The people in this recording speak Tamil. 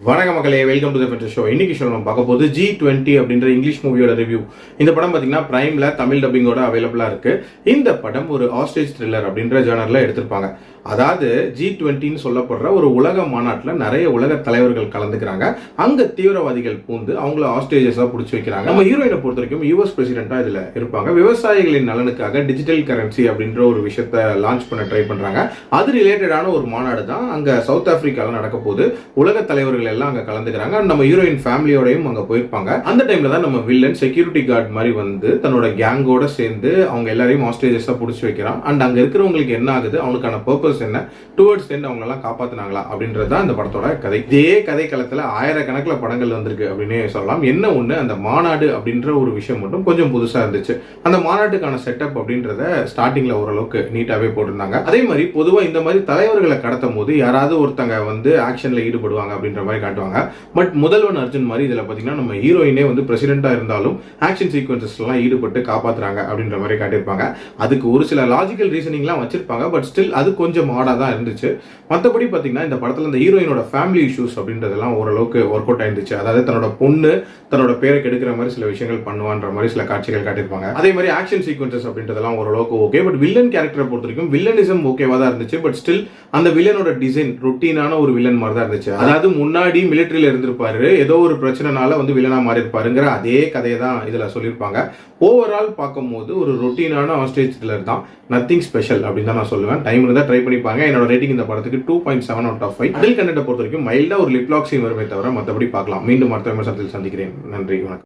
வணக்கம் மக்களே, welcome to the Fender show. இன்னைக்கு ஷோ நம்ம பார்க்க போது G20 அப்படின்ற இங்கிலீஷ் மூவியோட ரிவ்யூ. இந்த படம் பார்த்தீங்கன்னா பிரைம்ல தமிழ் டப்பிங்கோட அவைலபிளா இருக்கு. இந்த படம் ஒரு ஆஸ்ட்ரேஜ் த்ரில்லர் அப்படின்ற ஜானர்ல எடுத்திருப்பாங்க. அதாவது G20ன்னு சொல்லப்படுற ஒரு உலக மாநாட்டில் நிறைய உலக தலைவர்கள் கலந்துக்கிறாங்க. அங்க தீவிரவாதிகள் பூந்து அவங்கள ஆஸ்ட்ரேஜஸா பிடிச்சி வைக்கிறாங்க. நம்ம ஹீரோயினை பொறுத்த வரைக்கும் யூஎஸ் பிரசிடென்ட்டா இதுல இருப்பாங்க. விவசாயிகளின் நலனுக்காக டிஜிட்டல் கரன்சி அப்படின்ற ஒரு விஷயத்தை லான்ச் பண்ண ட்ரை பண்றாங்க. அது ரிலேட்டடான ஒரு மாநாடு தான் அங்க சவுத் ஆப்பிரிக்கால நடக்க போது. உலக தலைவர்கள் எல்லாம் அங்க கலந்துக்கிறாங்க. நம்ம ஹீரோயின் ஃபேமிலியோடையும் அங்க போயிருப்பாங்க. அந்த டைம்ல தான் நம்ம வில்லன் செக்யூரிட்டி கார்டு மாதிரி வந்து தன்னோட கேங்கோட சேர்ந்து அவங்க எல்லாரையும் ஆஸ்ட்ரேஜஸா பிடிச்சி வைக்கிறான். அண்ட் அங்க இருக்கிறவங்களுக்கு என்ன ஆகுது, அவனுக்கான பர்பஸ் என்ன, டுவர்ட்ஸ் எண்ட் அவங்க எல்லாம் காப்பாத்தினாங்களா அப்படின்றது தான் இந்த படத்தோட கதை. இதே கதை களத்துல ஆயிரக்கணக்கில் படங்கள் வந்திருக்கு அப்படின்னு சொல்லலாம். என்ன ஒண்ணு, அந்த மாநாடு அப்படின்ற ஒரு விஷயம் மட்டும் கொஞ்சம் புதுசா இருந்துச்சு. அந்த மாநாட்டுக்கான செட்டப் அப்படின்றத ஸ்டார்டிங்ல ஓரளவுக்கு நீட்டாவே போட்டிருந்தாங்க. அதே மாதிரி பொதுவா இந்த மாதிரி தலைவர்களை கடத்தும் போது யாராவது ஒருத்தங்க வந்து ஆக்ஷன்ல ஈடுபடுவாங்க அப்படின்ற மாதிரி காட்டுவாங்க. பட் முதல்வன் அர்ஜுன் மாதிரி இதுல பாத்தீங்கன்னா நம்ம ஹீரோயினே வந்து பிரசிடென்டா இருந்தாலும் ஆக்ஷன் சீக்வன்சஸ் எல்லாம் ஈடுபட்டு காப்பாத்துறாங்க அப்படின்ற மாதிரி காட்டியிருப்பாங்க. அதுக்கு ஒரு சில லாஜிக்கல் ரீசனிங்லாம் வச்சிருப்பாங்க. பட் ஸ்டில் அது கொஞ்சம் மாடா தான் இருந்துச்சு. மற்றபடி பார்த்தீங்கன்னா இந்த படத்தில் இந்த ஹீரோயினோட ஃபேமிலி இஷ்யூஸ் அப்படின்றதெல்லாம் ஓரளவுக்கு ஒர்க் அவுட் ஆயிருந்துச்சு. அதாவது தன்னோட பொண்ணு தன்னோட பேரை கெடுக்கிற மாதிரி சில விஷயங்கள் பண்ணுவான்ற மாதிரி சில காட்சிகள் காட்டியிருப்பாங்க. அதே மாதிரி ஆக்ஷன் சீக்வன்சஸ் அப்படின்றதெல்லாம் ஓரளவுக்கு ஓகே. பட் வில்லன் கேரக்டரை பொறுத்த வரைக்கும் வில்லனிசம் ஓகேவா தான் இருந்துச்சு. பட் ஸ்டில் அந்த வில்லனோட டிசைன் ரொட்டீனான ஒரு வில்லன் மாதிரி தான் இருந்துச்சு. அதாவது முன்னாடி மிலிட்டரியில இருந்திருப்பாரு, ஏதோ ஒரு பிரச்சனைனால வந்து வில்லனா மாறி இருப்பாருங்கிற அதே கதையை தான் இதுல சொல்லியிருப்பாங்க. ஓவரால் பார்க்கும்போது ஒரு ரொட்டீனான ஆஸ்ட்ரேஜ் த்ரில்லர் தான், நத்திங் ஸ்பெஷல் அப்படின்னு தான் நான் சொல்லுவேன். டைம் இருந்தால் ட்ரை பண்ணிப்பாங்க. என்னோட ரேட்டிங் இந்த படத்துக்கு 2.7 out of 5. அடல் கண்டென்ட்டை பொறுத்த வரைக்கும் மைல்டா ஒரு லிப் லாக் சீன் வருமே தவிர மற்றபடி பார்க்கலாம். மீண்டும் அடுத்த விமர்சனத்தில் சந்திக்கிறேன். நன்றி, வணக்கம்.